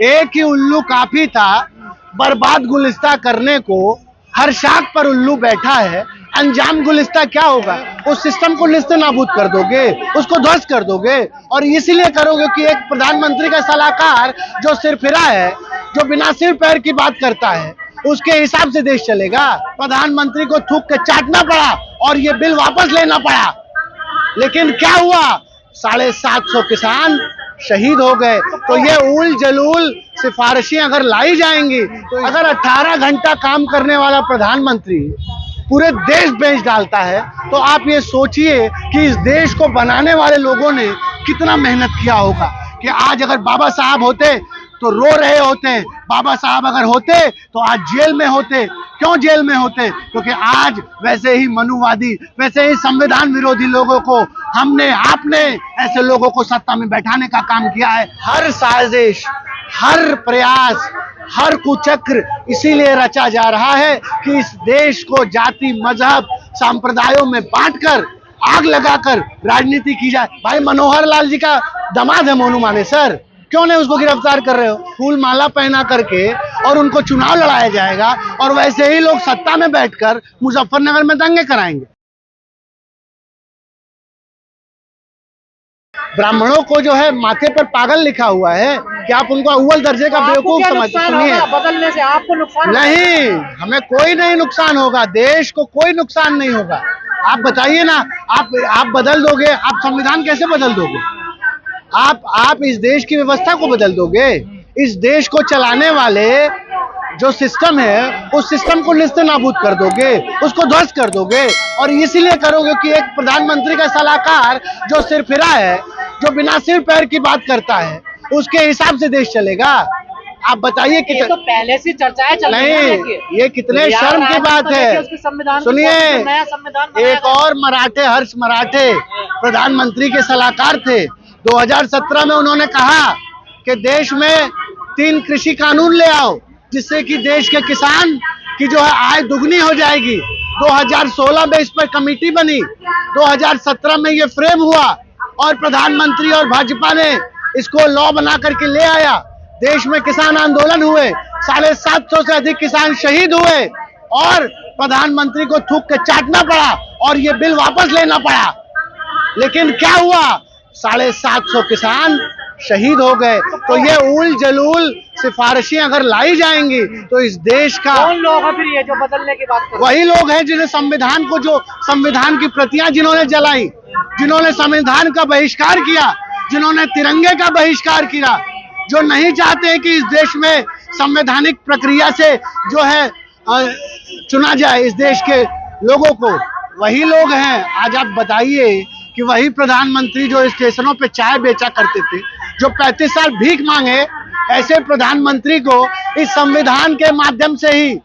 एक ही उल्लू काफी था बर्बाद गुलिस्ता करने को, हर शाख पर उल्लू बैठा है, अंजाम गुलिस्ता क्या होगा? उस सिस्टम को निस्ते नाबूद कर दोगे, उसको ध्वस्त कर दोगे, और इसीलिए करोगे कि एक प्रधानमंत्री का सलाहकार जो सिरफिरा है, जो बिना सिर पैर की बात करता है, उसके हिसाब से देश चलेगा। प्रधानमंत्री को थूक के चाटना पड़ा और ये बिल वापस लेना पड़ा, लेकिन क्या हुआ? 750 किसान शहीद हो गए। तो ये उल जलूल सिफारिशें अगर लाई जाएंगी, तो अगर 18 घंटा काम करने वाला प्रधानमंत्री पूरे देश बेच डालता है, तो आप ये सोचिए कि इस देश को बनाने वाले लोगों ने कितना मेहनत किया होगा। कि आज अगर बाबा साहब होते तो रो रहे होते, बाबा साहब अगर होते तो आज जेल में होते। क्यों जेल में होते? क्योंकि आज वैसे ही मनुवादी, वैसे ही संविधान विरोधी लोगों को हमने, आपने ऐसे लोगों को सत्ता में बैठाने का काम किया है। हर साजिश, हर प्रयास, हर कुचक्र इसीलिए रचा जा रहा है कि इस देश को जाति, मजहब, संप्रदायों में बांटकर, आग लगाकर राजनीति की जाए। भाई मनोहर लाल जी का दामाद है मोनू मानेसर, क्यों नहीं उसको गिरफ्तार कर रहे हो? फूल माला पहना करके और उनको चुनाव लड़ाया जाएगा, और वैसे ही लोग सत्ता में बैठकर मुजफ्फरनगर में दंगे कराएंगे। ब्राह्मणों को जो है माथे पर पागल लिखा हुआ है कि आप उनको अव्वल दर्जे का बेवकूफ समझते। सुनिए, बदलने से आपको नुकसान नहीं, हमें कोई नहीं नुकसान होगा, देश को कोई नुकसान नहीं होगा। आप बताइए ना, आप बदल दोगे? आप संविधान कैसे बदल दोगे? आप इस देश की व्यवस्था को बदल दोगे? इस देश को चलाने वाले जो सिस्टम है, उस सिस्टम को निस्ते नाबूद कर दोगे, उसको ध्वस्त कर दोगे, और इसीलिए करोगे कि एक प्रधानमंत्री का सलाहकार जो सिरफिरा है, जो बिना सिर पैर की बात करता है, उसके हिसाब से देश चलेगा। आप बताइए कि तो पहले से चर्चाएं चल रही हैं। नहीं, ये कितने शर्म की बात है। सुनिए, एक और मराठे, हर्ष मराठे प्रधानमंत्री के सलाहकार थे। 2017 में उन्होंने कहा कि देश में 3 कृषि कानून ले आओ, जिससे कि देश के किसान की जो है आय दुगनी हो जाएगी। 2016 में इस पर कमेटी बनी, 2017 में ये फ्रेम हुआ, और प्रधानमंत्री और भाजपा ने इसको लॉ बना करके ले आया। देश में किसान आंदोलन हुए, 750 से अधिक किसान शहीद हुए, और प्रधानमंत्री को थूक के चाटना पड़ा और ये बिल वापस लेना पड़ा। लेकिन क्या हुआ? 750 किसान शहीद हो गए। तो ये उल जलूल सिफारिशें अगर लाई जाएंगी, तो इस देश का कौन लोग हैं फिर ये जो बदलने की बात कर रहे हैं? वही लोग हैं जिन्हें संविधान को, जो संविधान की प्रतियां जिन्होंने जलाई, जिन्होंने संविधान का बहिष्कार किया, जिन्होंने तिरंगे का बहिष्कार किया, जो नहीं चाहते हैं कि इस देश में संवैधानिक प्रक्रिया से जो है चुना जाए इस देश के लोगों को, वही लोग हैं। आज आप बताइए कि वही प्रधानमंत्री जो स्टेशनों पे चाय बेचा करते थे, जो 35 साल भीख मांगे, ऐसे प्रधानमंत्री को इस संविधान के माध्यम से ही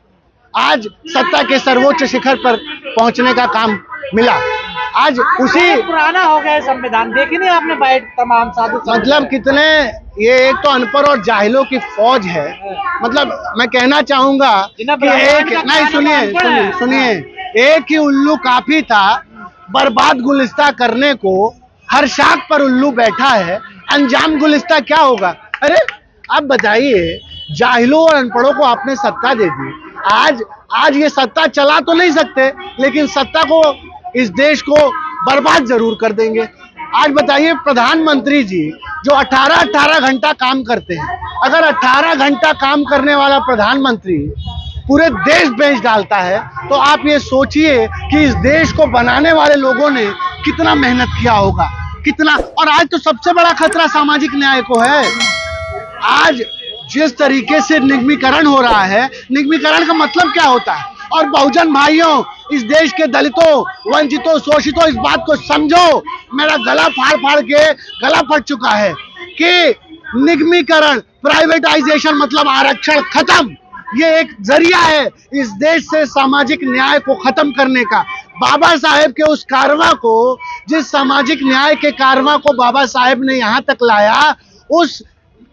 आज सत्ता के सर्वोच्च शिखर पर पहुंचने का काम मिला। आज उसी पुराना हो गया संविधान, देखी नहीं आपने बैठ तमाम साधु, मतलब कितने, ये एक तो अनपढ़ और जाहिलों की फौज है। मतलब मैं कहना चाहूंगा कि एक, नहीं सुनिए, एक ही उल्लू काफी था बर्बाद गुलिस्ता करने को, हर शाख पर उल्लू बैठा है, अंजाम गुलिस्ता क्या होगा? अरे आप बताइए, जाहिलों और अनपढ़ों को आपने सत्ता दे दी। आज ये सत्ता चला तो नहीं सकते, लेकिन सत्ता को, इस देश को बर्बाद जरूर कर देंगे। आज बताइए, प्रधानमंत्री जी जो 18 घंटा काम करते हैं, अगर 18 घंटा काम करने वाला प्रधानमंत्री पूरे देश बेच डालता है, तो आप ये सोचिए कि इस देश को बनाने वाले लोगों ने कितना मेहनत किया होगा, कितना। और आज तो सबसे बड़ा खतरा सामाजिक न्याय को है। आज जिस तरीके से निगमीकरण हो रहा है, निगमीकरण का मतलब क्या होता है? और बहुजन भाइयों, इस देश के दलितों, वंचितों, शोषितों, इस बात को समझो। मेरा गला फाड़ फाड़ के गला फट चुका है कि निगमीकरण, प्राइवेटाइजेशन मतलब आरक्षण खत्म, ये एक जरिया है इस देश से सामाजिक न्याय को खत्म करने का। बाबा साहेब के उस कारवां को, जिस सामाजिक न्याय के कारवां को बाबा साहेब ने यहाँ तक लाया, उस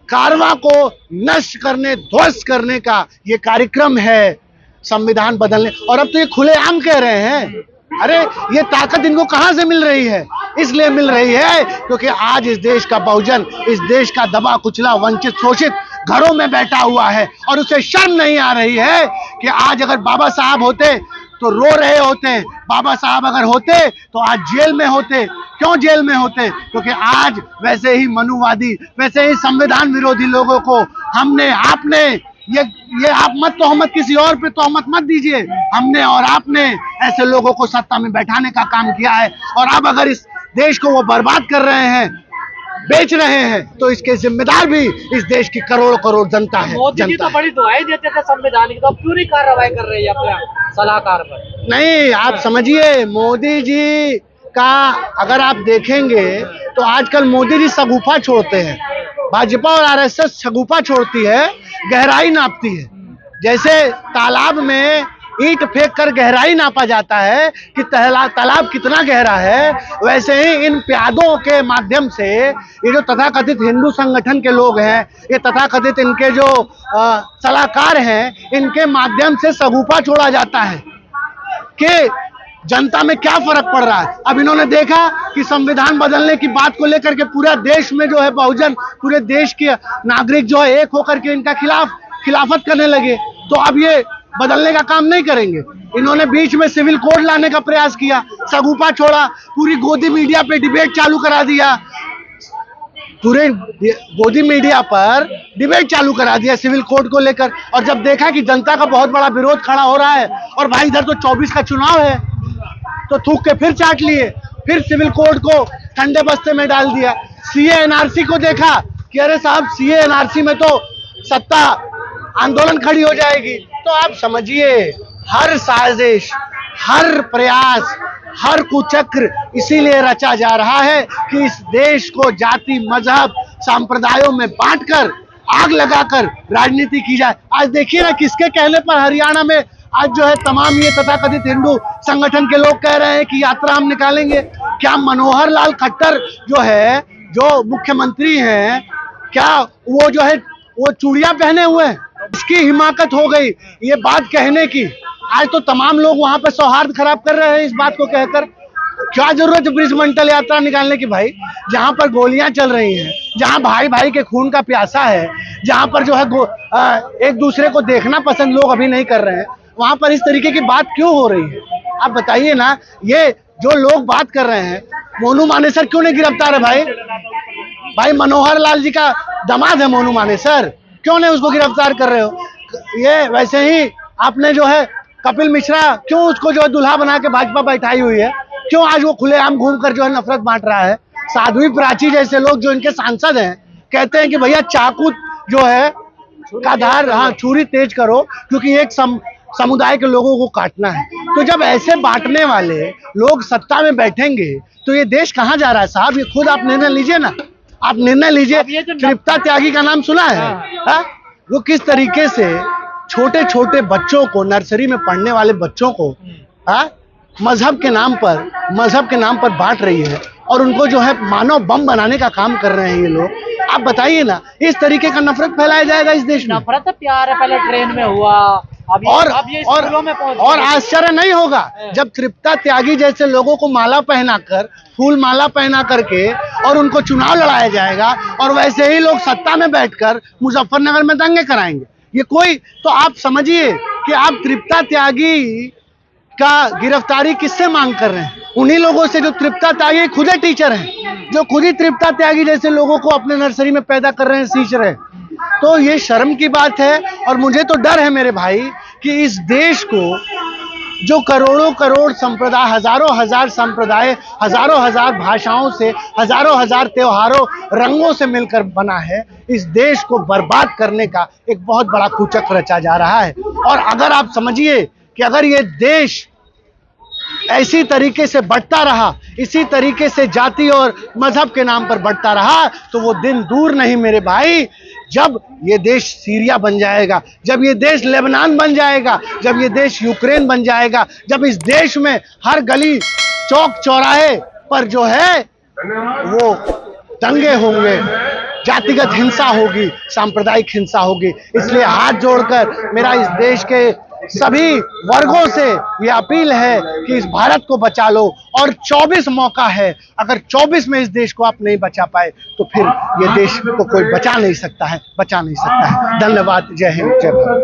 कारवां को नष्ट करने, ध्वस्त करने का ये कार्यक्रम है संविधान बदलने। और अब तो ये खुलेआम कह रहे हैं। अरे ये ताकत इनको कहां से मिल रही है? इसलिए मिल रही है क्योंकि आज इस देश का बहुजन, इस देश का दबा कुचला, वंचित, शोषित घरों में बैठा हुआ है और उसे शर्म नहीं आ रही है कि आज अगर बाबा साहब होते तो रो रहे होते, बाबा साहब अगर होते तो आज जेल में होते। क्यों जेल में होते? क्योंकि आज वैसे ही मनुवादी, वैसे ही संविधान विरोधी लोगों को हमने, आपने, ये आप मत तोहमत किसी और पे तोहमत मत दीजिए, हमने और आपने ऐसे लोगों को सत्ता में बैठाने का काम किया है। और अब अगर इस देश को वो बर्बाद कर रहे हैं, बेच रहे हैं, तो इसके जिम्मेदार भी इस देश की करोड़ करोड़ जनता है। मोदी जी तो बड़ी दुआएं देते थे संविधान की, तो अब क्यों नहीं कार्रवाई कर रही है अपने सलाहकार पर? नहीं, आप समझिए, मोदी जी का अगर आप देखेंगे तो आजकल मोदी जी शगुफा छोड़ते हैं, भाजपा और आरएसएस शगुफा छोड़ती है, गहराई नापती है। जैसे तालाब में ईंट फेंक कर गहराई नापा जाता है कि तालाब कितना गहरा है, वैसे ही इन प्यादों के माध्यम से ये जो तथाकथित हिंदू संगठन के लोग हैं, ये तथाकथित इनके जो सलाहकार हैं, इनके माध्यम से शगुफा छोड़ा जाता है कि जनता में क्या फर्क पड़ रहा है। अब इन्होंने देखा कि संविधान बदलने की बात को लेकर के पूरा देश में जो है बहुजन, पूरे देश के नागरिक जो है एक होकर के इनका खिलाफत करने लगे, तो अब ये बदलने का काम नहीं करेंगे। इन्होंने बीच में सिविल कोड लाने का प्रयास किया, शगुफा छोड़ा, पूरी गोदी मीडिया पे डिबेट चालू करा दिया, पूरे गोदी मीडिया पर डिबेट चालू करा दिया सिविल कोड को लेकर। और जब देखा कि जनता का बहुत बड़ा विरोध खड़ा हो रहा है और भाई इधर तो 24 का चुनाव है, तो थूक के फिर चाट लिए, फिर सिविल कोड को ठंडे बस्ते में डाल दिया। सीए एनआरसी को देखा कि अरे साहब, सीए एनआरसी में तो सत्ता आंदोलन खड़ी हो जाएगी। तो आप समझिए, हर साजिश, हर प्रयास, हर कुचक्र इसीलिए रचा जा रहा है कि इस देश को जाति, मजहब, संप्रदायों में बांटकर, आग लगाकर राजनीति की जाए। आज देखिए ना, किसके कहने पर हरियाणा में आज जो है तमाम ये तथाकथित हिंदू संगठन के लोग कह रहे हैं कि यात्रा हम निकालेंगे। क्या मनोहर लाल खट्टर जो है, जो मुख्यमंत्री हैं, क्या वो जो है वो चूड़ियां पहने हुए हैं? इसकी हिमाकत हो गई ये बात कहने की। आज तो तमाम लोग वहां पर सौहार्द खराब कर रहे हैं इस बात को कहकर। क्या जरूरत है ब्रिजमंडल यात्रा निकालने की भाई? जहां पर गोलियां चल रही हैं, जहां भाई भाई के खून का प्यासा है, जहां पर जो है एक दूसरे को देखना पसंद लोग अभी नहीं कर रहे हैं, वहां पर इस तरीके की बात क्यों हो रही है? आप बताइए ना। ये जो लोग बात कर रहे हैं, मोनू मानेसर क्यों नहीं गिरफ्तार है भाई? भाई मनोहर लाल जी का दामाद है मोनू मानेसर, क्यों नहीं उसको गिरफ्तार कर रहे हो? ये वैसे ही आपने जो है कपिल मिश्रा, क्यों उसको जो है दुल्हा बना के भाजपा बैठाई हुई है? क्यों आज वो खुलेआम घूमकर जो है नफरत बांट रहा है? साध्वी प्राची जैसे लोग जो इनके सांसद हैं, कहते हैं कि भैया चाकू जो है का धार, हाँ, छुरी तेज करो, क्योंकि एक समुदाय के लोगों को काटना है। तो जब ऐसे बांटने वाले लोग सत्ता में बैठेंगे तो ये देश कहाँ जा रहा है साहब? ये खुद आप निर्णय लीजिए ना, आप निर्णय लीजिए। तृप्ता त्यागी का नाम सुना है? हाँ? वो किस तरीके से छोटे छोटे बच्चों को, नर्सरी में पढ़ने वाले बच्चों को मजहब के नाम पर बांट रही है और उनको जो है मानव बम बनाने का काम कर रहे हैं ये लोग। आप बताइए ना, इस तरीके का नफरत फैलाया जाएगा इस देश में? नफरत प्यार है, पहले ट्रेन में हुआ, अब ये स्कूलों में पहुंच गया। और आश्चर्य नहीं होगा जब तृप्ता त्यागी जैसे लोगों को माला पहनाकर, फूल माला पहना करके और उनको चुनाव लड़ाया जाएगा, और वैसे ही लोग सत्ता में बैठकर मुजफ्फरनगर में दंगे कराएंगे। ये कोई, तो आप समझिए कि आप तृप्ता त्यागी का गिरफ्तारी किससे मांग कर रहे हैं? उन्हीं लोगों से जो तृप्ता त्यागी खुद टीचर हैं, जो खुद ही तृप्ता त्यागी जैसे लोगों को अपने नर्सरी में पैदा कर रहे हैं, सींच रहे हैं। तो ये शर्म की बात है। और मुझे तो डर है मेरे भाई कि इस देश को, जो करोड़ों करोड़ संप्रदाय, हजारों हजार संप्रदाय, हजारों हजार भाषाओं से, हजारों हजार त्योहारों, रंगों से मिलकर बना है, इस देश को बर्बाद करने का एक बहुत बड़ा कुचक्र रचा जा रहा है। और अगर आप समझिए कि अगर ये देश ऐसी तरीके से बढ़ता रहा, इसी तरीके से जाति और मजहब के नाम पर बढ़ता रहा, तो वो दिन दूर नहीं मेरे भाई, जब ये देश सीरिया बन जाएगा, जब ये देश लेबनान बन जाएगा, जब ये देश यूक्रेन बन जाएगा, जब इस देश में हर गली, चौक, चौराहे पर जो है वो दंगे होंगे, जातिगत हिंसा होगी, सांप्रदायिक हिंसा होगी। इसलिए हाथ जोड़कर मेरा इस देश के सभी वर्गों से ये अपील है कि इस भारत को बचा लो, और 24 मौका है, अगर 24 में इस देश को आप नहीं बचा पाए तो फिर ये देश को कोई बचा नहीं सकता है, बचा नहीं सकता है। धन्यवाद। जय हिंद, जय भारत।